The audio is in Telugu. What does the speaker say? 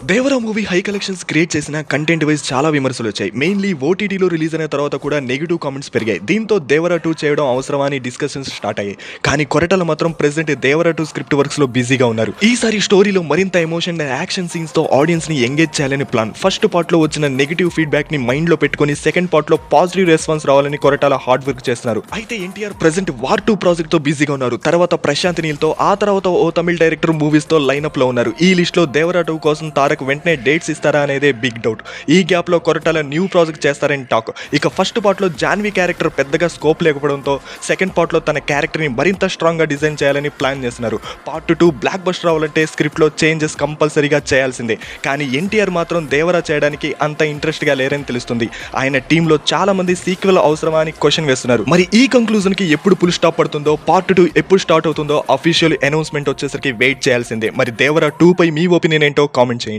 Devara movie high collections create చేసిన కంటెంట్ వైజ్ చాలా విమర్శలు వచ్చాయి. మెయిన్లీ ఓటీటీలో రిలీజ్ అయిన తర్వాత కూడా నెగిటివ్ కామెంట్స్ పెరిగాయి. దీంతో దేవరా 2 చేయడం అవసరమా అని డిస్కషన్స్ స్టార్ట్ అయ్యాయి. కానీ కొరటాల మాత్రం ప్రెసెంట్ దేవరా 2 స్క్రిప్ట్ వర్క్స్ లో బిజీగా ఉన్నారు. ఈసారి స్టోరీలో మరింత ఎమోషన్ అండ్ యాక్షన్ సీన్స్ తో ఆడియన్స్ ని ఎంగేజ్ చేయాలని ప్లాన్. ఫస్ట్ పార్ట్ లో వచ్చిన నెగిటివ్ ఫీడ్బ్యాక్ ని మైండ్ లో పెట్టుకుని సెకండ్ పార్ట్ లో పాజిటివ్ రెస్పాన్స్ రావాలని కొరటాల హార్డ్ వర్క్ చేస్తున్నారు. అయితే ఎన్టీఆర్ ప్రెసెంట్ వార్ 2 ప్రాజెక్ట్ తో బిజీగా ఉన్నారు. తర్వాత ప్రశాంత్ నీల్ తో, ఆ తర్వాత ఓ తమిళ డైరెక్టర్ మూవీస్ తో లైనప్ లో ఉన్నారు. ఈ లిస్ట్ లో దేవరా 2 కోసం తారక్ వెంటనే డేట్స్ ఇస్తారా అనేదే బిగ్ డౌట్. ఈ గ్యాప్ లో కొరటాల న్యూ ప్రాజెక్ట్ చేస్తారని టాక్. ఇక ఫస్ట్ పార్ట్ లో జాన్వీ క్యారెక్టర్ పెద్దగా స్కోప్ లేకపోవడంతో సెకండ్ పార్ట్ లో తన క్యారెక్టర్ ని మరింత స్ట్రాంగ్ గా డిజైన్ చేయాలని ప్లాన్ చేస్తున్నారు. పార్ట్ 2 బ్లాక్ బస్టర్ అవ్వాలంటే స్క్రిప్ట్ లో చేంజెస్ కంపల్సరీగా చేయాల్సిందే. కానీ ఎన్టీఆర్ మాత్రం దేవరా చేయడానికి అంత ఇంట్రెస్ట్ గా లేరని తెలుస్తుంది. ఆయన టీమ్ లో చాలా మంది సీక్వెల్ అవసరమా అని క్వశ్చన్ వేస్తున్నారు. మరి ఈ కంక్లూజన్ కి ఎప్పుడు ఫుల్ స్టాప్ పడుతుందో, పార్ట్ 2 ఎప్పుడు స్టార్ట్ అవుతుందో అఫీషియల్ అనౌన్స్మెంట్ వచ్చేసరికి వెయిట్ చేయాల్సిందే. మరి దేవరా 2 పై మీ ఒపీనియన్ ఏంటో కామెంట్ చేయండి.